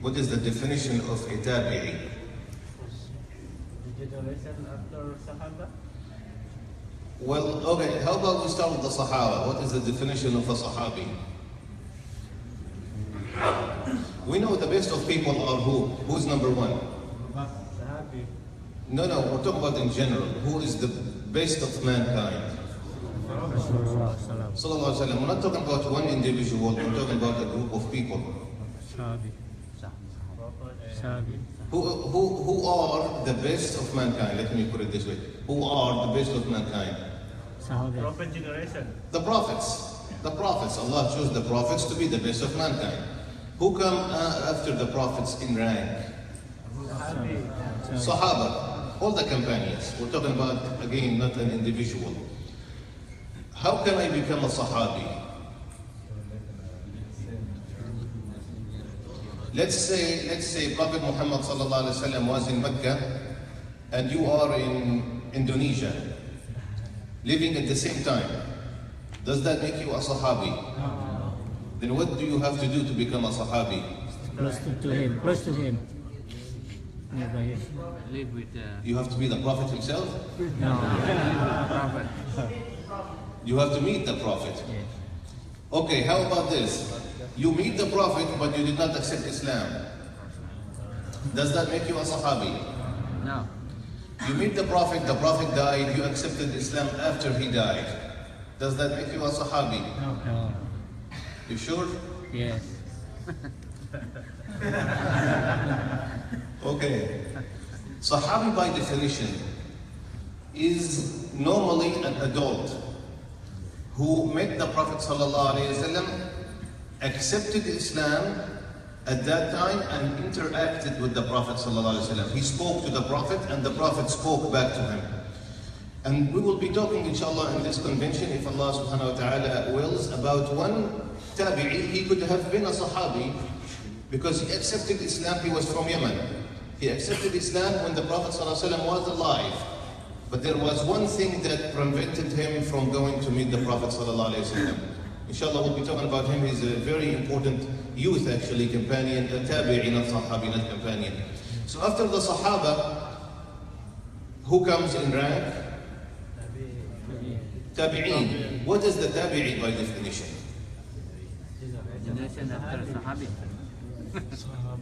What is the definition of a tabi'i? The generation after Sahaba? Well, okay, how about we start with the Sahaba? What is the definition of a Sahabi? We know the best of people are who? Who's number one? Sahabi. No, we're talking about in general. Who is the best of mankind? Sallallahu Alaihi Wasallam. We're not talking about one individual, we're talking about a group of people. Who are the best of mankind? Let me put it this way. Who are the best of mankind? Prophet generation. The prophets. The prophets. Allah chose the prophets to be the best of mankind. Who come after the prophets in rank? Sahaba. All the companions. We're talking about, again, not an individual. How can I become a Sahabi? Let's say Prophet Muhammad sallallahu alaihi wasallam was in Mecca and you are in Indonesia, living at the same time. Does that make you a Sahabi? Then what do you have to do to become a Sahabi? Close to him. Live with You have to be the Prophet himself? No. Prophet. You have to meet the Prophet. Okay, how about this? You meet the Prophet, but you did not accept Islam. Does that make you a Sahabi? No. You meet the Prophet died, you accepted Islam after he died. Does that make you a Sahabi? No. You sure? Yes. Okay. Sahabi by definition is normally an adult who met the Prophet ﷺ, accepted Islam at that time and interacted with the Prophet ﷺ. He spoke to the Prophet and the Prophet spoke back to him. And we will be talking inshallah in this convention, if Allah subhanahu wa ta'ala wills, about one tabi'i. He could have been a Sahabi because he accepted Islam. He was from Yemen. He accepted Islam when the Prophet ﷺ was alive. But there was one thing that prevented him from going to meet the Prophet ﷺ. Inshallah, we'll be talking about him. He's a very important youth, actually, companion, a tabi'i, not sahabi, not companion. So after the Sahaba, who comes in rank? Tabi'in. What is the tabi'i by definition? Generation after Sahabi.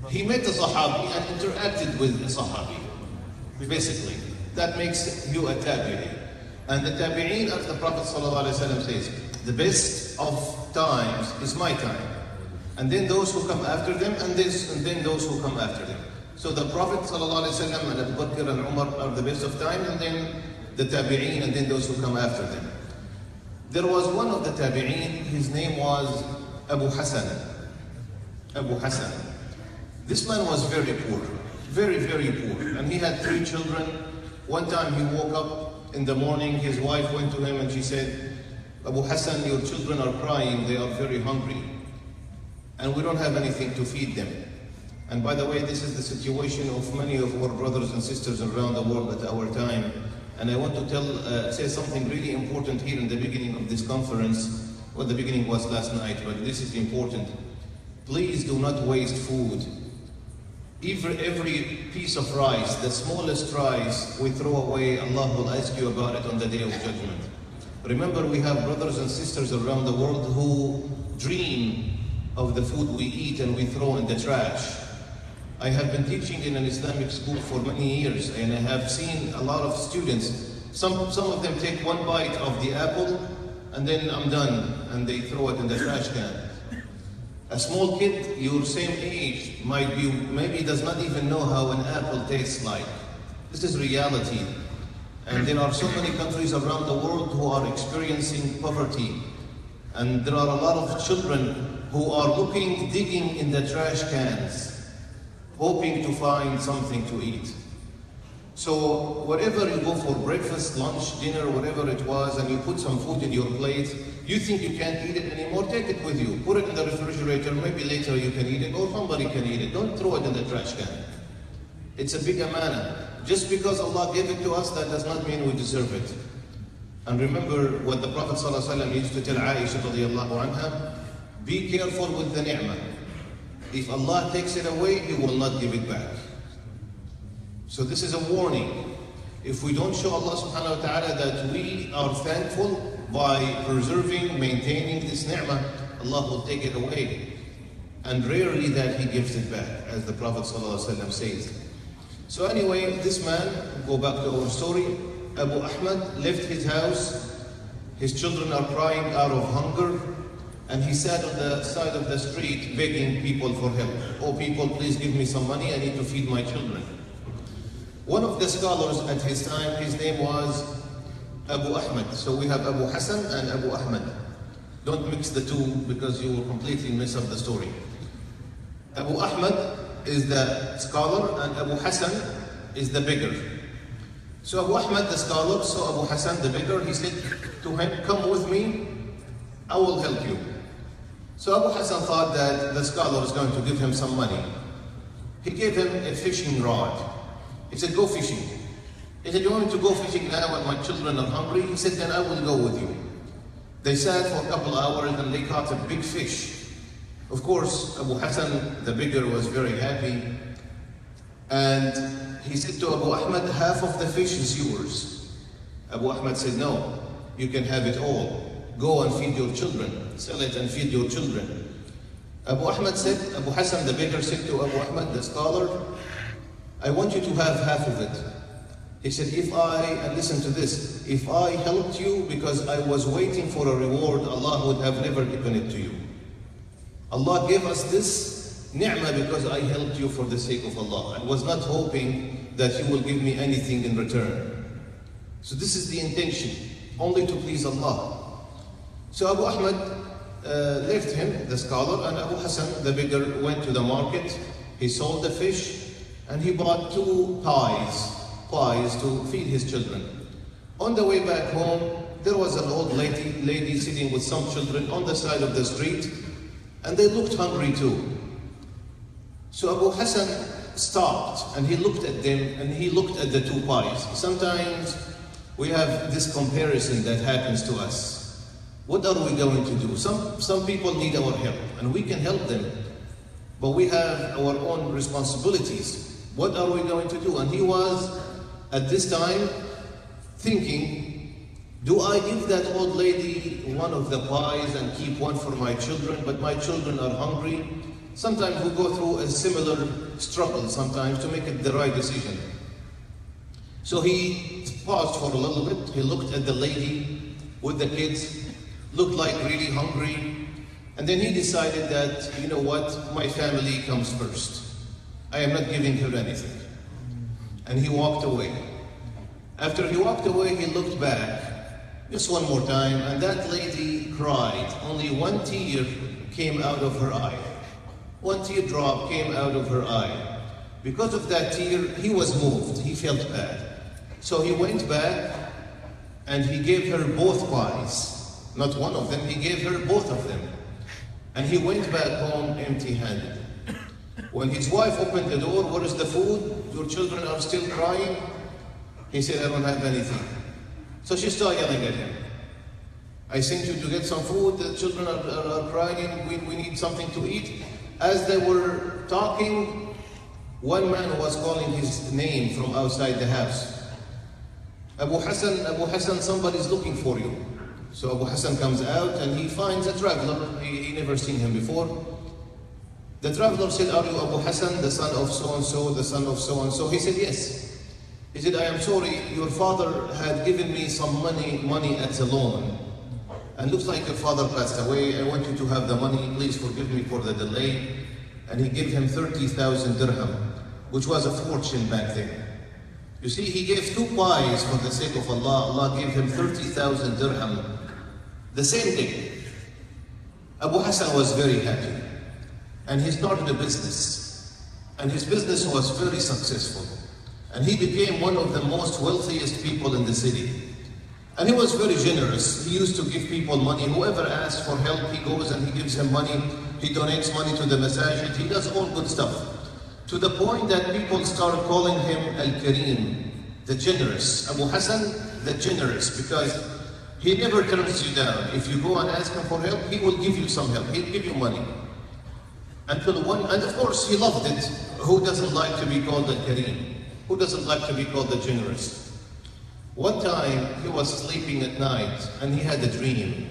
He met the Sahabi and interacted with the Sahabi, basically. That makes you a tabi'i. And the tabi'in, as the Prophet ﷺ says, the best of times is my time. And then those who come after them, and then those who come after them. So the Prophet ﷺ and Abu Bakr and Umar are the best of times, and then the tabi'in, and then those who come after them. There was one of the tabi'in, his name was Abu Hassan. Abu Hassan. This man was very poor, very, very poor. And he had 3 children. One time he woke up in the morning, his wife went to him and she said, Abu Hassan, your children are crying, they are very hungry. And we don't have anything to feed them. And by the way, this is the situation of many of our brothers and sisters around the world at our time. And I want to say something really important here in the beginning of this conference. Well, the beginning was last night, but this is important. Please do not waste food. Every piece of rice, the smallest rice we throw away, Allah will ask you about it on the Day of Judgment. Remember, we have brothers and sisters around the world who dream of the food we eat and we throw in the trash. I have been teaching in an Islamic school for many years, and I have seen a lot of students. Some of them take one bite of the apple and then I'm done, and they throw it in the trash can. A small kid, your same age, maybe does not even know how an apple tastes like. This is reality. And there are so many countries around the world who are experiencing poverty. And there are a lot of children who are digging in the trash cans, hoping to find something to eat. So whatever you go for breakfast, lunch, dinner, whatever it was, and you put some food in your plate, you think you can't eat it anymore, take it with you. Put it in the refrigerator, maybe later you can eat it, or somebody can eat it. Don't throw it in the trash can. It's a big amana. Just because Allah gave it to us, that does not mean we deserve it. And remember what the Prophet ﷺ used to tell Aisha radiallahu anha, be careful with the ni'mah. If Allah takes it away, He will not give it back. So this is a warning. If we don't show Allah subhanahu wa ta'ala that we are thankful by preserving, maintaining this ni'mah, Allah will take it away. And rarely that He gives it back, as the Prophet ﷺ says. So anyway, this man, go back to our story, Abu Ahmad left his house, his children are crying out of hunger, and he sat on the side of the street begging people for help. Oh people, please give me some money, I need to feed my children. One of the scholars at his time, his name was Abu Ahmad. So we have Abu Hassan and Abu Ahmad. Don't mix the two because you will completely mess up the story. Abu Ahmad is the scholar and Abu Hassan is the beggar. So Abu Ahmad the scholar saw Abu Hassan the beggar. He said to him, come with me, I will help you. So Abu Hassan thought that the scholar is going to give him some money. He gave him a fishing rod. He said, go fishing. He said, you want me to go fishing now when my children are hungry? He said, then I will go with you. They sat for a couple hours and they caught a big fish. Of course, Abu Hassan, the beggar, was very happy. And he said to Abu Ahmad, half of the fish is yours. Abu Ahmad said, no, you can have it all. Go and feed your children. Sell it and feed your children. Abu Ahmad said, Abu Hassan, the beggar, said to Abu Ahmad, the scholar, I want you to have half of it. He said, and listen to this, if I helped you because I was waiting for a reward, Allah would have never given it to you. Allah gave us this ni'mah because I helped you for the sake of Allah. I was not hoping that you will give me anything in return. So this is the intention, only to please Allah. So Abu Ahmad left him, the scholar, and Abu Hassan, the beggar, went to the market. He sold the fish and he bought 2 pies to feed his children. On the way back home, there was an old lady sitting with some children on the side of the street, and they looked hungry too. So Abu Hassan stopped and he looked at them and he looked at the 2 pies. Sometimes we have this comparison that happens to us. What are we going to do? Some people need our help and we can help them, but we have our own responsibilities. What are we going to do? And he was, at this time, thinking, do I give that old lady one of the pies and keep one for my children, but my children are hungry? Sometimes we go through a similar struggle sometimes to make it the right decision. So he paused for a little bit. He looked at the lady with the kids, looked like really hungry. And then he decided that, you know what, my family comes first. I am not giving her anything. And he walked away. After he walked away, he looked back just one more time, and that lady cried. Only one tear came out of her eye. One teardrop came out of her eye. Because of that tear, he was moved. He felt bad. So he went back and he gave her both pies. Not one of them, he gave her both of them. And he went back home empty-handed. When his wife opened the door, what is the food? Your children are still crying? He said, I don't have anything. So she started yelling at him. I sent you to get some food, the children are crying, we need something to eat. As they were talking, one man was calling his name from outside the house. Abu Hassan, somebody's looking for you. So Abu Hassan comes out and he finds a traveler. He never seen him before. The traveler said, are you Abu Hassan, the son of so-and-so, the son of so-and-so? He said, yes. He said, I am sorry, your father had given me some money as a loan. And looks like your father passed away. I want you to have the money. Please forgive me for the delay. And he gave him 30,000 dirham, which was a fortune back then. You see, he gave 2 pies for the sake of Allah. Allah gave him 30,000 dirham the same day. Abu Hassan was very happy. And he started a business. And his business was very successful. And he became one of the most wealthiest people in the city. And he was very generous. He used to give people money. Whoever asked for help, he goes and he gives him money. He donates money to the masajid. He does all good stuff. To the point that people started calling him Al-Kareem, the generous. Abu Hassan, the generous, because he never turns you down. If you go and ask him for help, he will give you some help. He'll give you money. Until one, and of course he loved it. Who doesn't like to be called the Kareem? Who doesn't like to be called the generous? One time he was sleeping at night and he had a dream.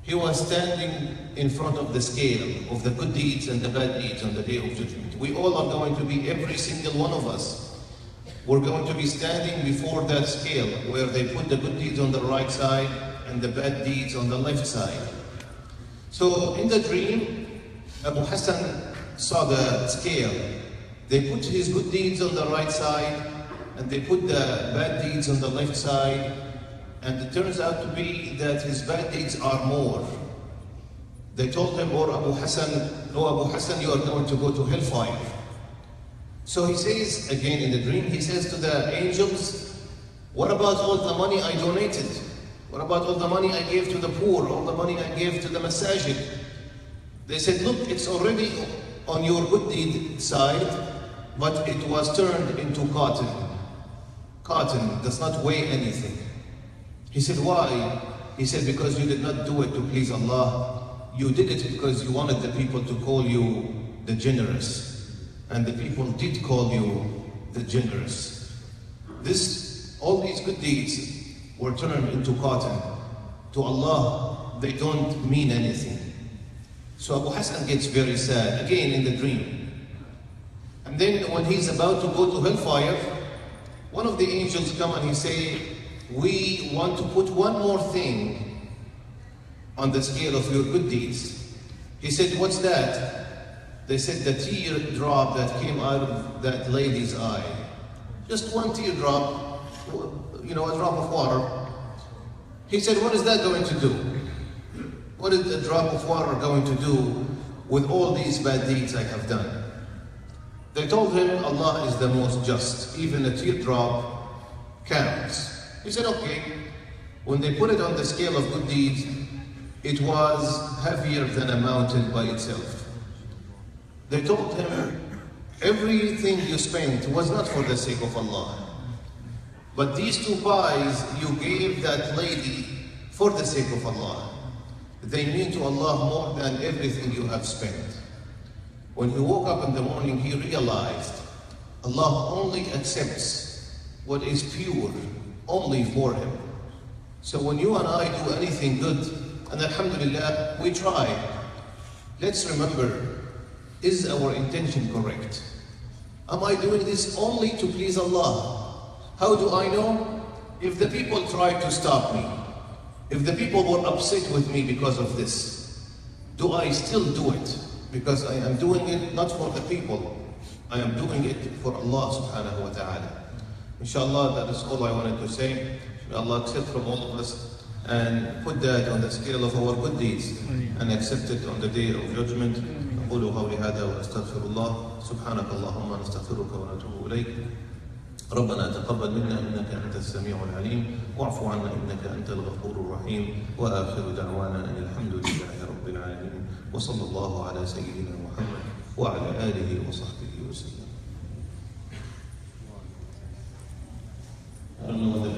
He was standing in front of the scale of the good deeds and the bad deeds on the Day of Judgment. We all are going to be, every single one of us, we're going to be standing before that scale where they put the good deeds on the right side and the bad deeds on the left side. So in the dream, Abu Hassan saw the scale. They put his good deeds on the right side and they put the bad deeds on the left side, and it turns out to be that his bad deeds are more. They told him, "Oh Abu Hassan, you are going to go to hellfire." So he says, again in the dream, he says to the angels, "What about all the money I donated? What about all the money I gave to the poor, all the money I gave to the masajid?" They said, "Look, it's already on your good deed side, but it was turned into cotton. Cotton does not weigh anything." He said, "Why?" He said, "Because you did not do it to please Allah. You did it because you wanted the people to call you the generous. And the people did call you the generous." All these good deeds were turned into cotton. To Allah, they don't mean anything. So Abu Hassan gets very sad, again in the dream. And then when he's about to go to hellfire, one of the angels come and he say, "We want to put one more thing on the scale of your good deeds." He said, "What's that?" They said, "The teardrop that came out of that lady's eye." Just one teardrop, a drop of water. He said, "What is that going to do? What is a drop of water going to do with all these bad deeds I have done?" They told him, "Allah is the most just. Even a teardrop counts." He said, "Okay." When they put it on the scale of good deeds, it was heavier than a mountain by itself. They told him, "Everything you spent was not for the sake of Allah. But these 2 pies you gave that lady for the sake of Allah. They mean to Allah more than everything you have spent." When he woke up in the morning, he realized Allah only accepts what is pure only for him. So when you and I do anything good, and alhamdulillah, we try, let's remember, is our intention correct? Am I doing this only to please Allah? How do I know? If the people try to stop me, if the people were upset with me because of this, do I still do it? Because I am doing it not for the people, I am doing it for Allah subhanahu wa ta'ala. Inshallah, that is all I wanted to say. May Allah accept from all of us and put that on the scale of our good deeds and accept it on the Day of Judgment. أقول قولي هذا وأستغفر الله. سبحانك اللهم نستغفرك ونتوب إليك. ربنا تقبل منا إنك أنت السميع العليم واعف عنا إنك أنت الغفور الرحيم وآخر دعوانا أن الحمد لله رب العالمين وصلى الله على سيدنا محمد وعلى آله وصحبه وسلم. I don't know whether